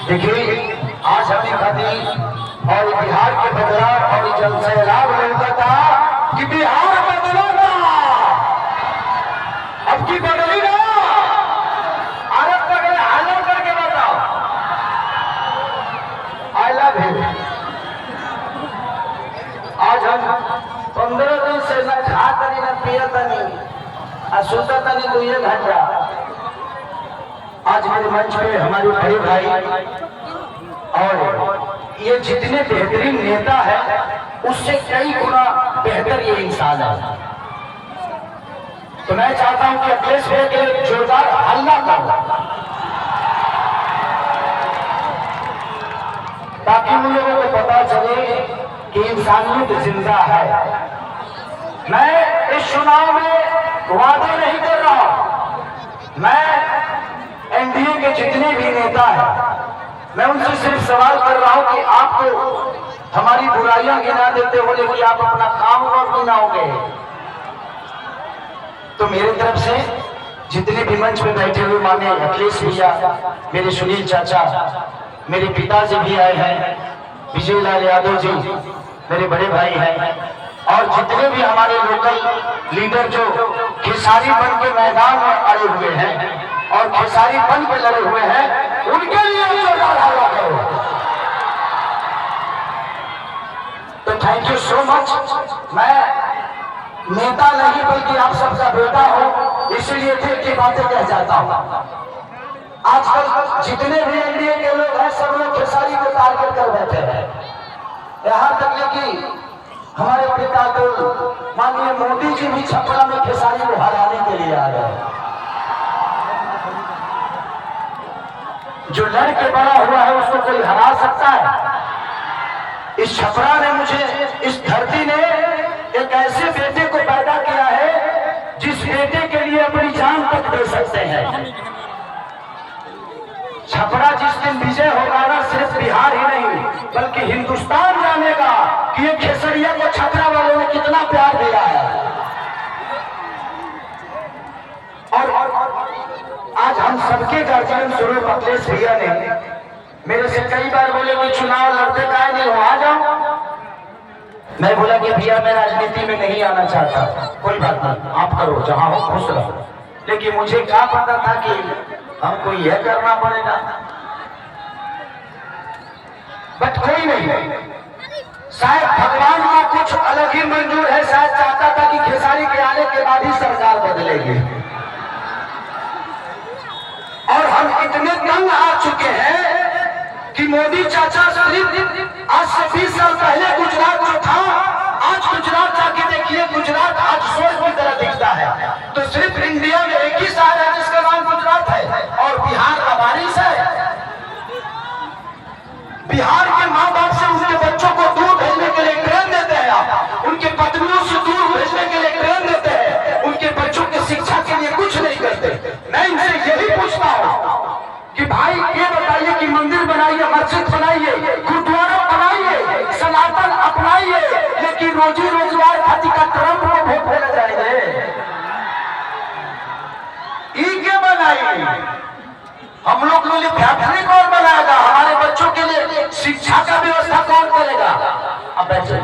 देखिए आज हमने कभी और बिहार के बदलाव और जल सैलाब लोगों का कि बिहार बदलेगा, अब की बदलेगा। अरब पकड़े हालत करके बताओ। I love you. आज हम 15 दिन से न खा तनी न पिया तनी और सुता तनी 2 घंटा। आज मेरे मंच पे हमारे बड़े भाई और ये जितने बेहतरीन नेता है उससे कई गुना बेहतर ये इंसान है। तो मैं चाहता हूं कि अखिलेश भाई के लिए जोरदार हल्ला करो ताकि उन लोगों को पता चले कि इंसानियत जिंदा है। मैं इस चुनाव में वादा नहीं कर रहा। मैं एनडीए के जितने भी नेता हैं मैं उनसे सिर्फ सवाल कर रहा हूं कि आपको हमारी बुराइयां गिना देते हो लेकिन आप अपना काम और गिनाओगे। तो मेरी तरफ से जितने भी मंच पे बैठे हुए माने अखिलेश भैया, मेरे सुनील चाचा, मेरे पिताजी भी आए हैं, विजय लाल यादव जी मेरे बड़े भाई हैं, और जितने भी हमारे लोकल लीडर जो खेसारी बन के मैदान में अड़े हुए हैं और खेसारी बन के लड़े हुए हैं, उनके लिए जोरदार हल्ला करो। तो थैंक यू सो मच। मैं नेता नहीं बल्कि आप सबका बेटा हूं, इसीलिए दिल की बातें कह जाता हूं। आजकल जितने भी एनडीए के लोग हैं सब लोग खेसारी को टारगेट कर बैठे हैं। यहां तक कि हमारे पिता तो माननीय मोदी जी भी छपरा में खेसारी को हराने के लिए आ गए। जो लड़के बड़ा हुआ है उसको कोई हरा सकता है? इस छपरा ने मुझे, इस धरती ने एक ऐसे बेटे को पैदा किया है जिस बेटे के लिए अपनी जान तक दे सकते हैं। छपरा जिस दिन विजय होगा ना, सिर्फ बिहार ही नहीं बल्कि हिंदुस्तान जानेगा कि ये खेसरिया को छपरा वालों ने कितना प्यार दिया है। और आज हम सबके गार्जियन स्वरूप अखिलेश भैया ने मेरे से कई बार बोले कि चुनाव लड़ते काहे नहीं हो, आ जाओ। मैं बोला कि भैया मैं राजनीति में नहीं आना चाहता। कोई बात नहीं, आप करो, जहां हो खुश रहो। लेकिन मुझे क्या पता था कि हमको यह करना पड़ेगा। बट कोई नहीं, शायद भगवान का कुछ अलग ही मंजूर है। शायद चाहता था कि खेसारी के आने के बाद ही सरकार बदलेगी। और हम इतने तंग आ चुके हैं कि मोदी चाचा सिर्फ आज से 20 साल पहले गुजरात जो था, आज गुजरात जाके देखिए, गुजरात आज स्वर्ग की तरह दिखता है। तो सिर्फ इंडिया में एक ही शहर है जिसका नाम गुजरात है और बिहार का बारिश है। बिहार के माँ बाप से उनके बच्चों को दूर भेजने के लिए ट्रेन देते हैं आप, उनके पत्नियों से दूर भेजने के लिए ट्रेन देते हैं, उनके बच्चों की शिक्षा के लिए कुछ नहीं करते। मैं इनसे यही पूछता हूँ कि भाई ये बताइए कि मंदिर बनाइए, मस्जिद बनाइए, गुरुद्वारा बनाइए, सनातन अपनाइए, लेकिन रोजी रोजगार खातिर का ट्रंप को वोट देने जाएंगे। ई क्या बनाइए? हम लोग के लिए फैक्ट्री कौन बनाएगा? हमारे बच्चों के लिए शिक्षा का व्यवस्था कौन करेगा? अब बैठे,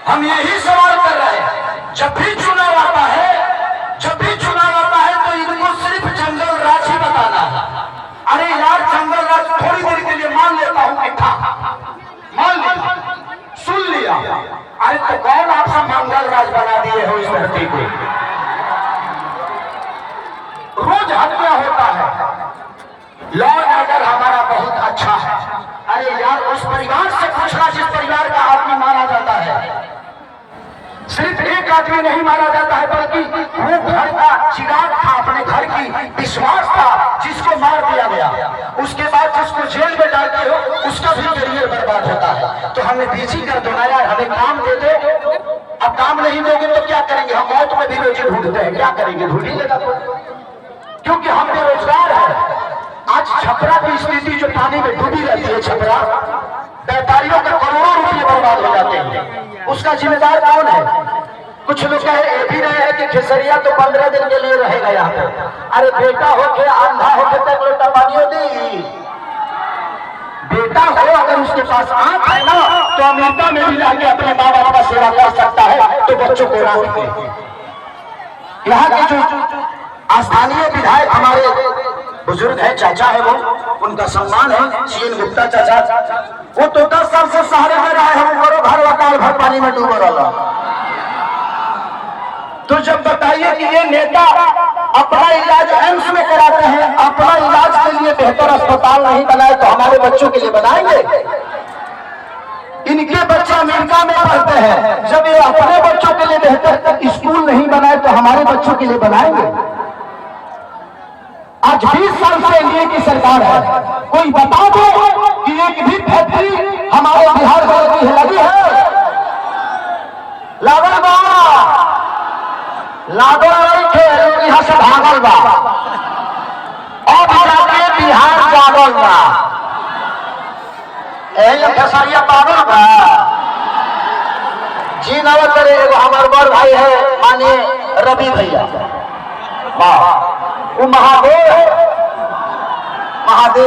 हम यही सवाल कर रहे हैं। जब भी चुनाव आता है तो इनको सिर्फ जंगल राज ही बताना है। अरे यार, जंगल राज थोड़ी देर के लिए मान लेता हूं कि था, मान लिया, सुन लिया। अरे तो कौन आपका मंगल राज बना दिए हो इस धरती को? रोज हत्या होता है, लॉ एंड ऑर्डर हमारा बहुत अच्छा है। अरे यार, उस परिवार से पूछना जिस परिवार का आदमी मारा जाता है। सिर्फ एक आदमी नहीं मारा जाता है बल्कि वो घर का चिराग था, अपने घर की विश्वास था, जिसको मार दिया गया। उसके बाद जिसको जेल में डालते हो उसका भी करियर बर्बाद होता है। तो हमें बिजी कर दो ना यार, हमें काम दे दो। अब काम नहीं दोगे तो क्या करेंगे? हम मौत में भी रोजी ढूंढते हैं, क्या करेंगे? ढूंढ ही लेगा क्योंकि हम बेरोजगार है। आज छपरा की स्थिति जो पानी में डूबी रहती है, छपरा व्यापारियों के करोड़ों रुपये बर्बाद हो जाते हैं। उसका जिम्मेदार कौन है? कुछ लोग कहे ये भी रहे हैं कि खेसरिया तो 15 दिन के लिए रहेगा यहाँ पे। अरे बेटा होके अंधा होके तक लोटा पानियों दी, बेटा हो अगर उसके पास आंख है ना तो अमेरिका में भी जाके अपने माँ बाप का सेवा कर सकता है। तो बच्चों को राह दे। यहाँ के जो स्थानीय विधायक हमारे बुजुर्ग है, चाचा है, वो उनका सम्मान है, सीएन गुप्ता चाचा। वो तो 10 साल से सहारे में रहे हैं, वो घर वकाल भर पानी में डूबा रहा। तो जब बताइए कि ये नेता अपना इलाज एम्स में कराते हैं, अपना इलाज के लिए बेहतर अस्पताल नहीं बनाए तो हमारे बच्चों के लिए बनाएंगे? इनके बच्चे अमेरिका में पढ़ते हैं, जब ये अपने बच्चों के लिए बेहतर स्कूल नहीं बनाए तो हमारे बच्चों के लिए बनाएंगे? आज 20 साल से एनडीए की सरकार है, कोई बता दो कि एक भी फैक्ट्री हमारे बिहार में लगी है? लागल बा, लागल नहीं थे लोग यहाँ से भागल बा, अब जाके बिहार जागल बा। खेसरिया पागल बा जी नव करे। एगो हमारे बड़ भाई है मानिए रवि भैया, वो महादेव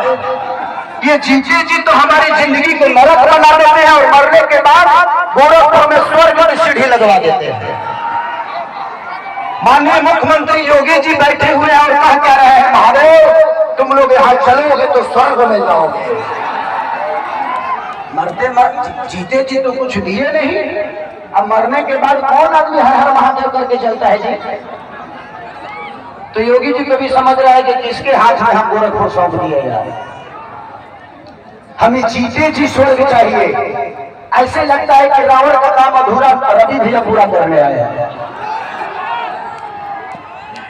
है। ये जीते जी तो हमारी जिंदगी को नरक बना देते हैं और मरने के बाद गोरखपुर में स्वर्ग में सीढ़ी लगवा देते हैं। माननीय मुख्यमंत्री योगी जी बैठे हुए हैं और कह क्या रहे हैं, महादेव तुम लोग यहाँ चलोगे तो स्वर्ग में जाओगे। मरते जीते जी तो कुछ दिए नहीं, अब मरने के बाद कौन आदमी हर महादेव करके चलता है जी? तो योगी जी को भी समझ रहा है कि किसके हाथ में हम गोरखपुर सौंप दिए यार। हमें जीते जी स्वर्ग चाहिए। ऐसे लगता है कि रावण का काम अधूरा रवि भैया पूरा करने आए हैं।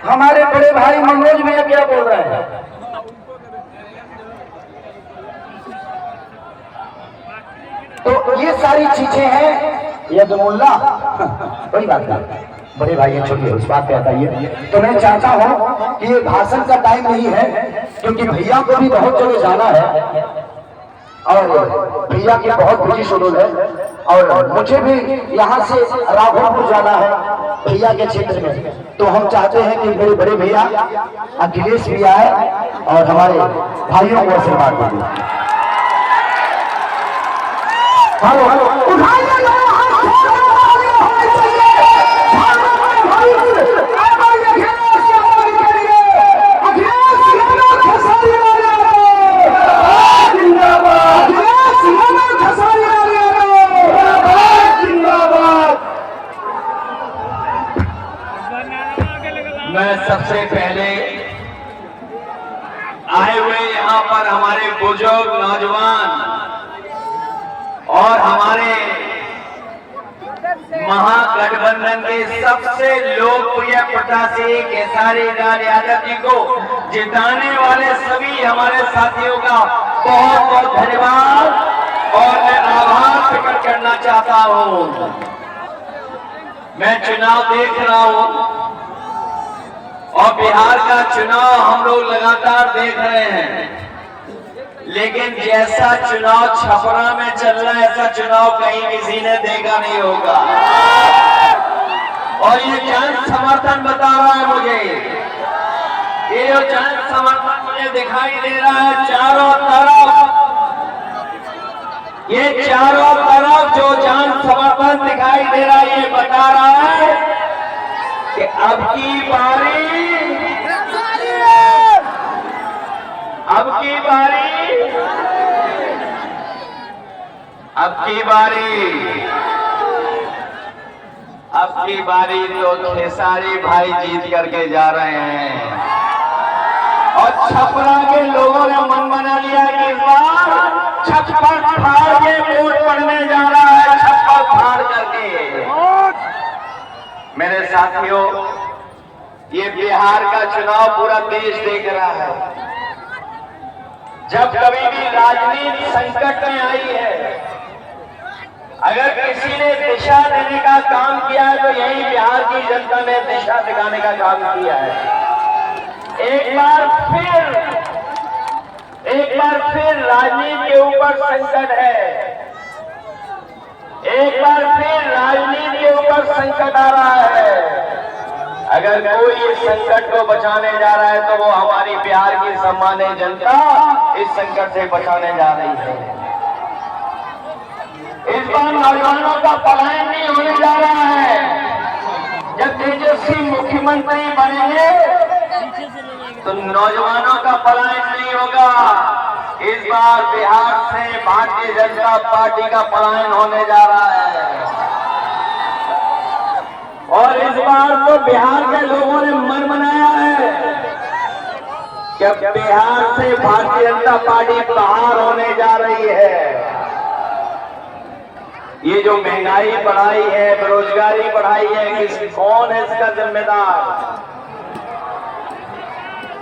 हमारे बड़े भाई मनोज भैया क्या बोल रहे हैं? तो ये सारी चीजें हैं। ये तो मुल्ला कोई बात नहीं, बड़े भाई छोड़िए, उस बात पे बताइए। तो मैं चाहता हूं कि ये भाषण का टाइम नहीं है, क्योंकि भैया को भी बहुत जगह जाना है और भैया की बहुत बिजी शेड्यूल है और मुझे भी यहाँ से राघोपुर जाना है भैया के क्षेत्र में। तो हम चाहते हैं कि मेरे बड़े भैया अखिलेश भी आए और हमारे भाइयों को आशीर्वाद दें। मैं सबसे पहले आए हुए यहाँ पर हमारे बुजुर्ग नौजवान और हमारे महागठबंधन के सबसे लोकप्रिय प्रत्याशी केसरी लाल यादव जी को जिताने वाले सभी हमारे साथियों का बहुत बहुत धन्यवाद और मैं आभार प्रकट करना चाहता हूँ। मैं चुनाव देख रहा हूँ और बिहार का चुनाव हम लोग लगातार देख रहे हैं, लेकिन जैसा चुनाव छपरा में चल रहा है ऐसा चुनाव कहीं किसी ने देखा नहीं होगा। और ये जन समर्थन बता रहा है मुझे, ये जो जन समर्थन मुझे दिखाई दे रहा है चारों तरफ, ये चारों तरफ जो जन समर्थन दिखाई दे रहा है ये बता रहा है कि अब की बारी अब की बारी तो खेसारी भाई जीत करके जा रहे हैं और छपरा के लोगों ने मन बना लिया कि इस बार छप्पर फाड़ के वोट पड़ने जा रहा है, छप्पर फाड़ करके। मेरे साथियों, ये बिहार का चुनाव पूरा देश देख रहा है। जब कभी भी राजनीति संकट में आई है, अगर किसी ने दिशा देने का काम किया है तो यही बिहार की जनता ने दिशा दिखाने का काम किया है। एक बार फिर राजनीति के ऊपर संकट है, एक बार फिर राजनीति के ऊपर संकट आ रहा है। अगर कोई इस संकट को बचाने जा रहा है तो वो हमारी बिहार की सम्मानित जनता इस संकट से बचाने जा रही है। इस बार नौजवानों का पलायन नहीं होने जा रहा है। जब तेजस्वी मुख्यमंत्री बनेंगे तो नौजवानों का पलायन नहीं होगा। इस बार बिहार से भारतीय जनता पार्टी का पलायन होने जा रहा है और इस बार तो बिहार के लोगों ने मन बनाया है कि बिहार से भारतीय जनता पार्टी बाहर होने जा रही है। ये जो महंगाई बढ़ाई है, बेरोजगारी बढ़ाई है, कौन है इसका जिम्मेदार?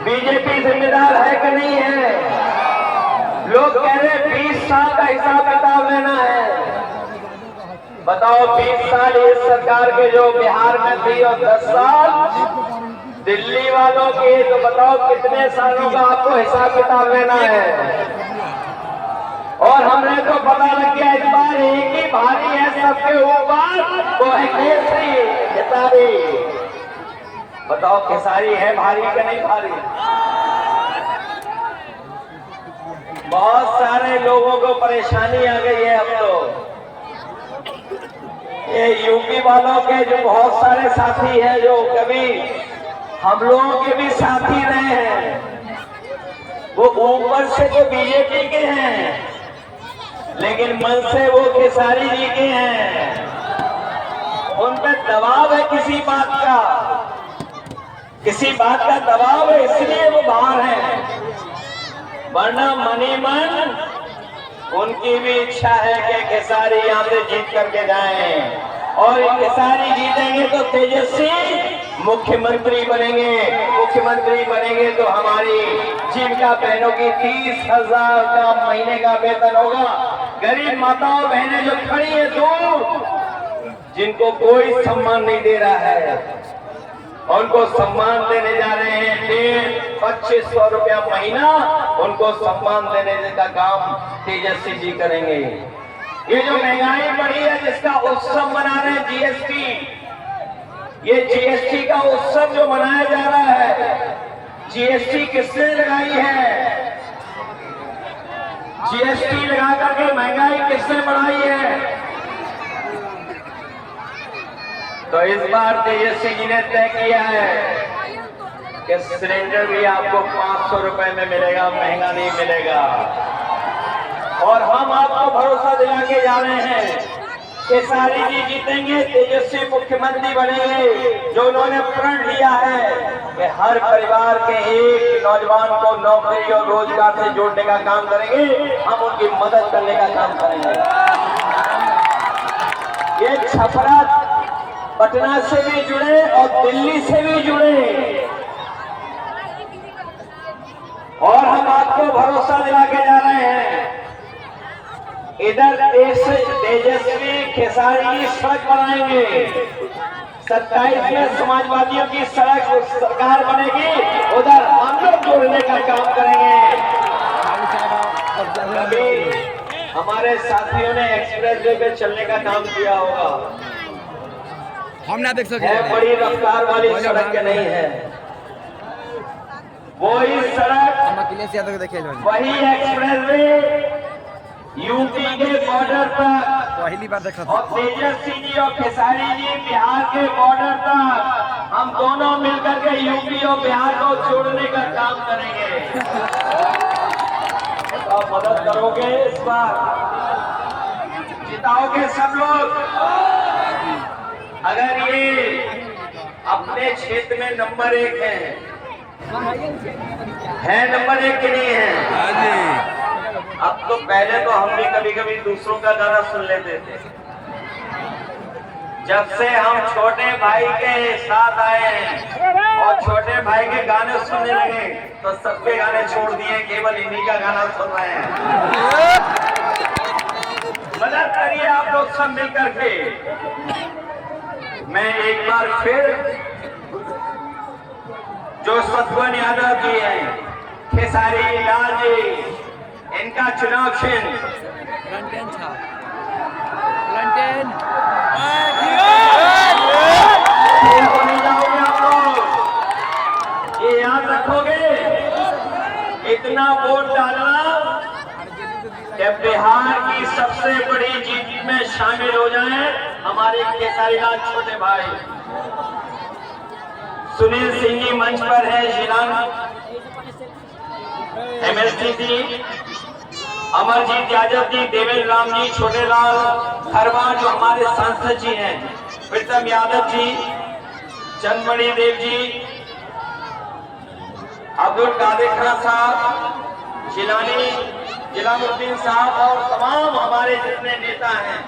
बीजेपी जिम्मेदार है कि नहीं है? लोग कह रहे 20 साल का हिसाब किताब लेना है। बताओ 20 साल इस सरकार के जो बिहार में थी और 10 साल दिल्ली वालों के, तो बताओ कितने सालों का आपको हिसाब किताब लेना है? और हमने तो पता लग गया इस बार एक ही भारी है सबके ऊपर, वो है केसरी खेसारी। बताओ खेसारी है भारी कि नहीं भारी? बहुत सारे लोगों को परेशानी आ गई है। अब तो ये यूपी वालों के जो बहुत सारे साथी हैं, जो कभी हम लोगों के भी साथी रहे हैं, वो ऊपर से तो बीजेपी के हैं लेकिन मन से वो खेसारी जी के हैं। उन पे दबाव है किसी बात का दबाव है, इसलिए वो बाहर हैं। वरना मनी मन उनकी भी इच्छा है कि खेसारी यहाँ से जीत करके जाएं और खेसारी जीतेंगे तो तेजस्वी मुख्यमंत्री बनेंगे तो हमारी जीविका बहनों की 30,000 का महीने का वेतन होगा। गरीब माताओं बहनें जो खड़ी है दूर, जिनको कोई सम्मान नहीं दे रहा है, उनको सम्मान देने जा रहे हैं। 2500 रुपया महीना उनको सम्मान देने का काम तेजस्वी जी करेंगे। ये जो महंगाई बढ़ी है जिसका उत्सव मना रहे हैं जीएसटी, ये जीएसटी का उत्सव जो मनाया जा रहा है, जीएसटी किसने लगाई है? जीएसटी लगा करके महंगाई किसने बढ़ाई है? तो इस बार तेजस्वी जी ने तय किया है कि सिलेंडर भी आपको 500 रुपए में मिलेगा, महंगा नहीं मिलेगा। और हम आपको भरोसा दिला के जा रहे हैं कि खेसारी जी जीतेंगे, तेजस्वी मुख्यमंत्री बनेंगे। जो उन्होंने प्रण लिया है कि हर परिवार के एक नौजवान को नौकरी और रोजगार से जोड़ने का काम करेंगे, हम उनकी मदद करने का काम करेंगे। ये छपरा पटना से भी जुड़े और दिल्ली से भी जुड़े, और हम आपको भरोसा दिला के जा रहे हैं। इधर तेजस्वी खेसारी की सड़क बनाएंगे, 27 में समाजवादियों की सड़क सरकार बनेगी, उधर हम लोग जोड़ने का काम करेंगे। कभी हमारे साथियों ने एक्सप्रेस वे पे चलने का काम किया होगा, हम ना देख सकते है बड़ी रफ्तार वाली सड़क के नहीं है, वही सड़क वही एक्सप्रेस वे यूपी के बॉर्डर तक, पहली बार देखा और तेजस्वी जी और खेसारी जी बिहार के बॉर्डर तक, हम दोनों मिलकर के यूपी और बिहार को जोड़ने का काम करेंगे। तो मदद करोगे इस बार? जिताओगे सब लोग? अगर ये अपने क्षेत्र में नंबर 1 है नंबर 1 के नहीं है? अब तो पहले तो हम भी कभी कभी दूसरों का गाना सुन लेते थे। जब से हम छोटे भाई के साथ आए और छोटे भाई के गाने सुनने लगे तो सबके गाने छोड़ दिए, केवल इन्हीं का गाना सुन रहे हैं। मदद करिए आप लोग सब मिलकर के। मैं एक बार फिर जो सतवन यादव जी हैं, खेसारी लाल जी, इनका चुनाव चिन्ह कैप्टन खेल को नहीं जाओगे आप लोग, ये याद रखोगे। इतना वोट डालना कि बिहार की सबसे बड़ी जीत में शामिल हो जाएं हमारे खेसारीलाल छोटे भाई। सुनील सिंह जी मंच पर है, शिलांग एमएसटी जी, अमरजीत यादव जी, देवेंद्र राम जी, छोटे लाल खरवा जो हमारे सांसद जी हैं, प्रीतम यादव जी, चंदमणि देव जी, अब्दुल कादिर खान साहब, जिलानी जिलामुद्दीन साहब और तमाम हमारे जितने नेता हैं,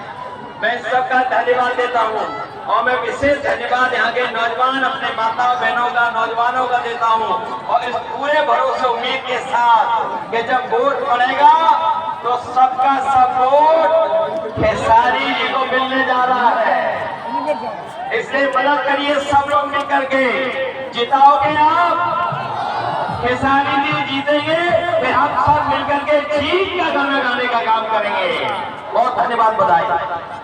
मैं सबका धन्यवाद देता हूं। और मैं विशेष धन्यवाद यहाँ के नौजवान अपने माताओं बहनों का, नौजवानों का देता हूं। और इस पूरे भरोसे उम्मीद के साथ कि जब वोट पड़ेगा तो सबका सब वोट खेसारी जी को मिलने जा रहा है। इसलिए मदद करिए सब लोग मिल करके, जिताओगे आप खेसारी जी जीतेंगे, फिर हम सब मिलकर के जीत का गाना गाने का काम करेंगे। बहुत धन्यवाद, बधाई।